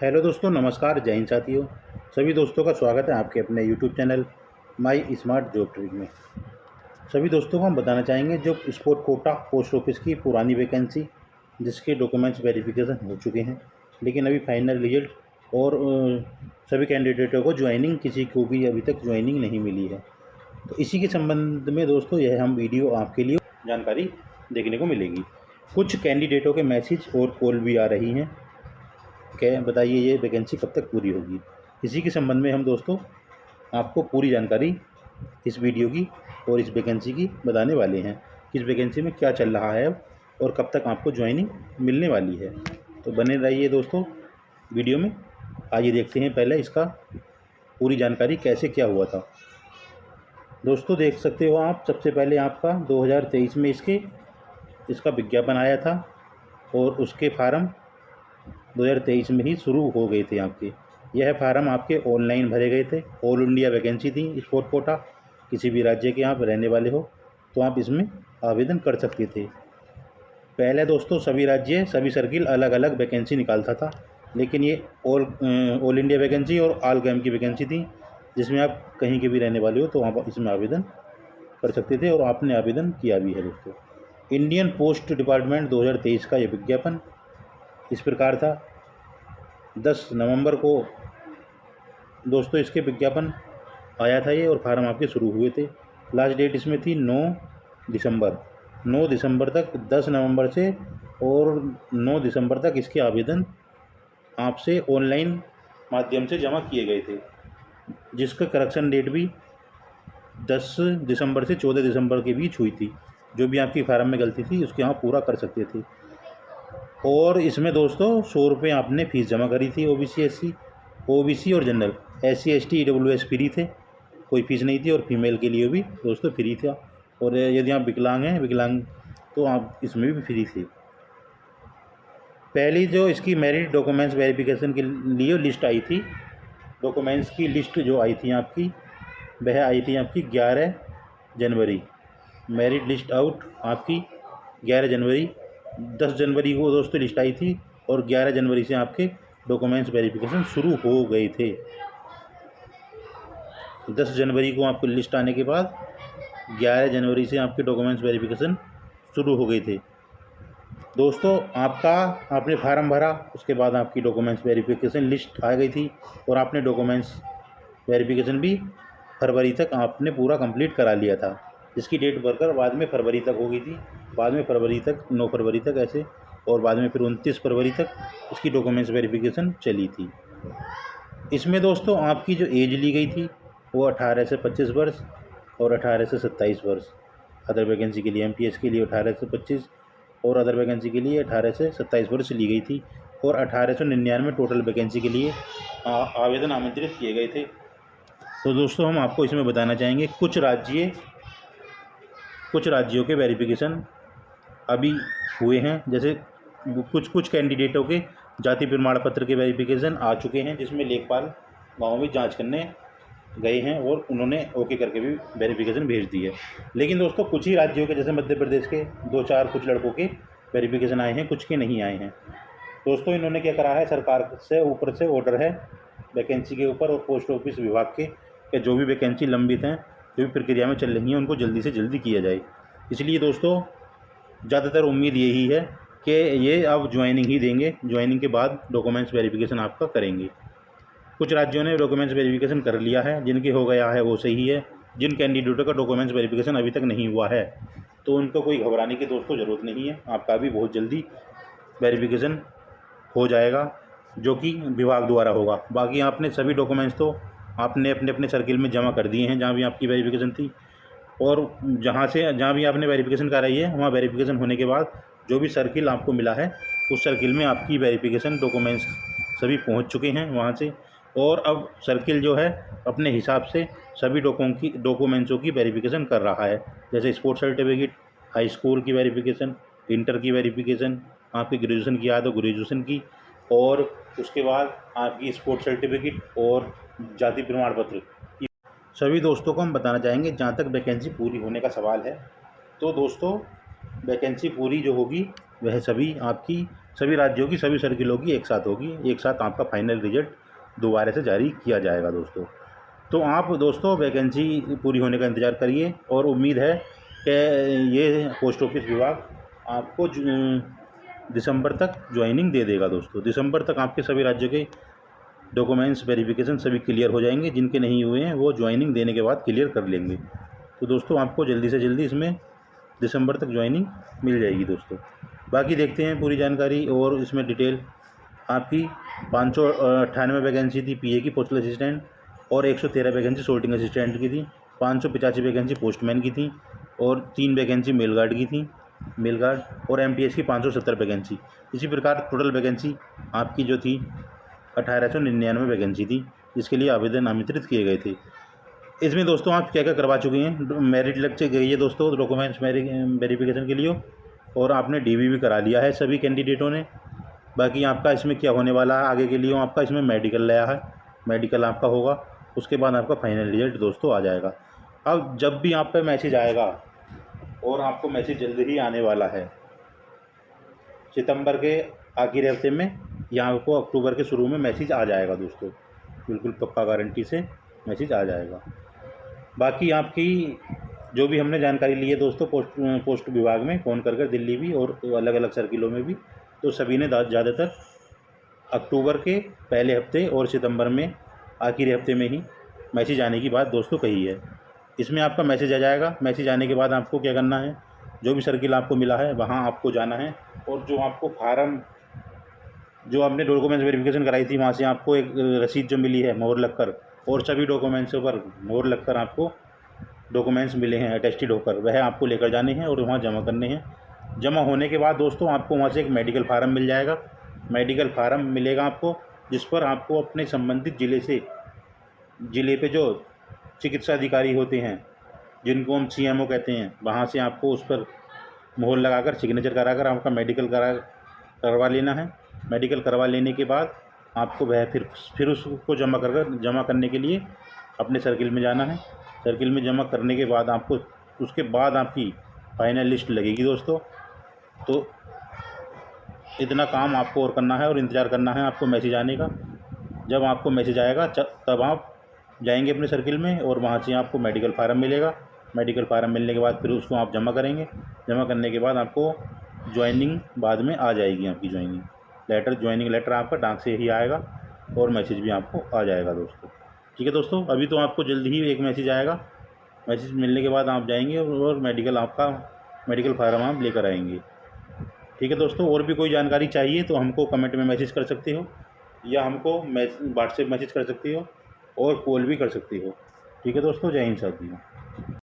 Hello दोस्तों, नमस्कार, जय हिंद साथियों। सभी दोस्तों का स्वागत है आपके अपने YouTube channel my smart job trick में। सभी दोस्तों को हम बताना चाहेंगे जो स्पोर्ट कोटा पोस्ट ऑफिस की पुरानी वैकेंसी जिसके डॉक्यूमेंट्स वेरिफिकेशन हो चुके हैं, लेकिन अभी फाइनल रिजल्ट और सभी कैंडिडेटों को ज्वाइनिंग, किसी को भी अभी तक ज्वाइनिंग नहीं मिली है। तो इसी के संबंध में दोस्तों यह हम वीडियो आपके लिए जानकारी देखने को मिलेगी। कुछ कैंडिडेटों के मैसेज और कॉल भी आ रही हैं, क्या बताइए ये वैकेंसी कब तक पूरी होगी। इसी के संबंध में हम दोस्तों आपको पूरी जानकारी इस वीडियो की और इस वैकेंसी की बताने वाले हैं। इस वैकेंसी में क्या चल रहा है और कब तक आपको ज्वाइनिंग मिलने वाली है। तो बने रहिए दोस्तों वीडियो में। आइए देखते हैं पहले इसका पूरी जानकारी कैसे क्या हुआ था। दोस्तों देख सकते हो आप, सबसे पहले आपका 2023 में इसका विज्ञापन आया था और उसके फार्म 2023 में ही शुरू हो गए थे आपके। यह फार्म आपके ऑनलाइन भरे गए थे। ऑल इंडिया वैकेंसी थी स्पोर्ट कोटा। किसी भी राज्य के आप रहने वाले हो तो आप इसमें आवेदन कर सकते थे। पहले दोस्तों सभी राज्य, सभी सर्किल अलग अलग वैकेंसी निकालता था, लेकिन ये ऑल इंडिया वैकेंसी और ऑल गैम की वैकेंसी थी, जिसमें आप कहीं के भी रहने वाले हो तो आप इसमें आवेदन कर सकते थे और आपने आवेदन किया भी है दोस्तों। इंडियन पोस्ट डिपार्टमेंट 2023 का ये विज्ञापन इस प्रकार था। 10 नवंबर को दोस्तों इसके विज्ञापन आया था ये और फार्म आपके शुरू हुए थे। लास्ट डेट इसमें थी 9 दिसंबर। 9 दिसंबर तक, 10 नवंबर से और 9 दिसंबर तक इसके आवेदन आपसे ऑनलाइन माध्यम से जमा किए गए थे, जिसका करेक्शन डेट भी 10 दिसंबर से 14 दिसंबर के बीच हुई थी। जो भी आपकी फार्म में गलती थी उसके आप पूरा कर सकते थे। और इसमें दोस्तों 100 रुपये आपने फ़ीस जमा करी थी। ओबीसी और general, SC ST EWS free थे, कोई फ़ीस नहीं थी। और फीमेल के लिए भी दोस्तों फ्री था। और यदि आप विकलांग तो आप इसमें भी फ्री थे। पहली जो इसकी मैरिट डॉक्यूमेंट्स वेरिफिकेशन के लिए लिस्ट आई थी, डॉक्यूमेंट्स की लिस्ट जो आई थी आपकी, वह आई थी आपकी 11 जनवरी। मेरिट लिस्ट आउट आपकी 11 जनवरी। 10 जनवरी को दोस्तों लिस्ट आई थी और 11 जनवरी से आपके डॉक्यूमेंट्स वेरिफिकेशन शुरू हो गए थे। 10 जनवरी को आपको लिस्ट आने के बाद 11 जनवरी से आपके डॉक्यूमेंट्स वेरिफिकेशन शुरू हो गए थे। दोस्तों आपने फार्म भरा, उसके बाद आपकी डॉक्यूमेंट्स वेरिफिकेशन लिस्ट आ गई थी और आपने डॉक्यूमेंट्स वेरिफिकेशन भी फरवरी तक आपने पूरा कंप्लीट करा लिया था। इसकी डेट बढ़कर बाद में फरवरी तक हो गई थी, बाद में फरवरी तक, 9 फरवरी तक ऐसे, और बाद में फिर 29 फरवरी तक इसकी डॉक्यूमेंट्स वेरिफिकेशन चली थी। इसमें दोस्तों आपकी जो एज ली गई थी वो 18 से 25 वर्ष और 18 से 27 वर्ष। अदर वैकेंसी के लिए, MPS के लिए 18 से 25 और अदर वैकेंसी के लिए 18 से 27 वर्ष ली गई थी। और 1899 टोटल वैकेंसी के लिए आवेदन आमंत्रित किए गए थे। तो दोस्तों हम आपको इसमें बताना चाहेंगे कुछ राज्यों के वेरिफिकेशन अभी हुए हैं। जैसे कुछ कैंडिडेटों के जाति प्रमाण पत्र के वेरिफिकेशन आ चुके हैं, जिसमें लेखपाल गाँव में जांच करने गए हैं और उन्होंने ओके करके भी वेरिफिकेशन भेज दी है। लेकिन दोस्तों कुछ ही राज्यों के, जैसे मध्य प्रदेश के 2-4 कुछ लड़कों के वेरिफिकेशन आए हैं, कुछ के नहीं आए हैं। दोस्तों इन्होंने क्या करा है, सरकार से ऊपर से ऑर्डर है वैकेंसी के ऊपर और पोस्ट ऑफिस विभाग के कि जो भी वैकेंसी लंबित हैं, जो भी प्रक्रिया में चल रही हैं, उनको जल्दी से जल्दी किया जाए। इसलिए दोस्तों ज़्यादातर उम्मीद यही है कि ये अब ज्वाइनिंग ही देंगे, ज्वाइनिंग के बाद डॉक्यूमेंट्स वेरिफिकेशन आपका करेंगे। कुछ राज्यों ने डॉक्यूमेंट्स वेरिफिकेशन कर लिया है, जिनके हो गया है वो सही है। जिन कैंडिडेटों का डॉक्यूमेंट्स वेरिफिकेशन अभी तक नहीं हुआ है तो उनको कोई घबराने की दोस्तों ज़रूरत नहीं है। आपका भी बहुत जल्दी वेरिफिकेशन हो जाएगा, जो कि विभाग द्वारा होगा। बाकी आपने सभी डॉक्यूमेंट्स तो आपने अपने अपने सर्किल में जमा कर दिए हैं जहाँ भी आपकी वेरिफिकेशन थी। और जहाँ भी आपने वेरिफिकेशन कराई है, वहाँ वेरिफिकेशन होने के बाद जो भी सर्किल आपको मिला है, उस सर्किल में आपकी वेरिफिकेशन डॉक्यूमेंट्स सभी पहुँच चुके हैं वहाँ से। और अब सर्किल जो है अपने हिसाब से सभी डॉक्यूमेंट्सों की वेरिफिकेशन कर रहा है। जैसे स्पोर्ट्स सर्टिफिकेट, हाई स्कूल की वेरिफिकेशन, इंटर की वेरिफिकेशन, आपकी ग्रेजुएशन की है तो ग्रेजुएशन की, और उसके बाद आपकी स्पोर्ट्स सर्टिफिकेट और जाति प्रमाण पत्र की सभी दोस्तों को हम बताना चाहेंगे। जहाँ तक वैकेंसी पूरी होने का सवाल है, तो दोस्तों वैकेंसी पूरी जो होगी वह सभी आपकी सभी राज्यों की, सभी सर्किलों की एक साथ होगी। एक साथ आपका फाइनल रिजल्ट दोबारा से जारी किया जाएगा दोस्तों। तो आप दोस्तों वैकेंसी पूरी होने का इंतज़ार करिए, और उम्मीद है कि ये पोस्ट ऑफिस विभाग आपको दिसंबर तक ज्वाइनिंग दे देगा दोस्तों। दिसंबर तक आपके सभी राज्यों के डॉक्यूमेंट्स वेरिफिकेशन सभी क्लियर हो जाएंगे। जिनके नहीं हुए हैं वो ज्वाइनिंग देने के बाद क्लियर कर लेंगे। तो दोस्तों आपको जल्दी से जल्दी इसमें दिसंबर तक ज्वाइनिंग मिल जाएगी दोस्तों। बाकी देखते हैं पूरी जानकारी और इसमें डिटेल। आपकी 598 वैकेंसी थी पीए की, पोस्टल असिस्टेंट, और 113 वैकेंसी सोर्टिंग असिस्टेंट की थी। 585 वैकेंसी पोस्टमैन की थी, और 3 वैकेंसी मेल गार्ड की थी, मेल गार्ड, और एमटीएस की 570 वैकेंसी। इसी प्रकार टोटल वैकेंसी आपकी जो थी 1899 वैकेंसी थी, जिसके लिए आवेदन आमंत्रित किए गए थे। इसमें दोस्तों आप क्या क्या करवा चुके हैं? मेरिट लिस्ट गई है दोस्तों डॉक्यूमेंट्स वेरिफिकेशन के लिए, और आपने डीवी भी करा लिया है सभी कैंडिडेटों ने। बाकी आपका इसमें क्या होने वाला है आगे के लिए, आपका इसमें मेडिकल लिया है, मेडिकल आपका होगा, उसके बाद आपका फाइनल रिजल्ट दोस्तों आ जाएगा। अब जब भी आप पे मैसेज आएगा, और आपको मैसेज जल्दी ही आने वाला है, सितंबर के आखिरी हफ्ते में या आपको अक्टूबर के शुरू में मैसेज आ जाएगा दोस्तों, बिल्कुल पक्का गारंटी से मैसेज आ जाएगा। बाकी आपकी जो भी हमने जानकारी ली है दोस्तों पोस्ट विभाग में फ़ोन कर दिल्ली भी और अलग अलग सर्किलों में भी, तो सभी ने ज़्यादातर अक्टूबर के पहले हफ्ते और सितंबर में आखिरी हफ्ते में ही मैसेज आने की बात दोस्तों कही है। इसमें आपका मैसेज आ जाएगा। मैसेज आने के बाद आपको क्या करना है, जो भी सर्किल आपको मिला है वहाँ आपको जाना है, और जो आपको फार्म, जो आपने डॉक्यूमेंट्स वेरिफिकेशन कराई थी, वहाँ से आपको एक रसीद जो मिली है मोहर लगकर, और सभी डॉक्यूमेंट्सों पर मोहर लगकर आपको डॉक्यूमेंट्स मिले हैं अटेस्टेड होकर, वह आपको लेकर जाने हैं और वहाँ जमा करने हैं। जमा होने के बाद दोस्तों आपको वहाँ से एक मेडिकल फार्म मिल जाएगा। मेडिकल फार्म मिलेगा आपको, जिस पर आपको अपने संबंधित ज़िले पे जो चिकित्सा अधिकारी होते हैं, जिनको हम सीएमओ कहते हैं, वहाँ से आपको उस पर मोहर लगाकर सिग्नेचर कराकर आपका मेडिकल करवा लेना है। मेडिकल करवा लेने के बाद आपको वह फिर उसको जमा करने के लिए अपने सर्किल में जाना है। सर्किल में जमा करने के बाद आपको उसके बाद आपकी फाइनल लिस्ट लगेगी दोस्तों। तो इतना काम आपको और करना है और इंतज़ार करना है आपको मैसेज आने का। जब आपको मैसेज आएगा तब आप जाएंगे अपने सर्किल में, और वहाँ से आपको मेडिकल फार्म मिलेगा। मेडिकल फार्म मिलने के बाद फिर उसको आप जमा करेंगे। जमा करने के बाद आपको ज्वाइनिंग बाद में आ जाएगी, आपकी ज्वाइनिंग लेटर आपका डाक से ही आएगा, और मैसेज भी आपको आ जाएगा दोस्तों। ठीक है दोस्तों, अभी तो आपको जल्दी ही एक मैसेज आएगा। मैसेज मिलने के बाद आप जाएंगे और मेडिकल फार्म आप लेकर आएंगे। ठीक है दोस्तों, और भी कोई जानकारी चाहिए तो हमको कमेंट में मैसेज कर सकते हो, या हमको व्हाट्सएप मैसेज कर सकते हो, और कॉल भी कर सकते हो। ठीक है दोस्तों, जय हिंद साथियों।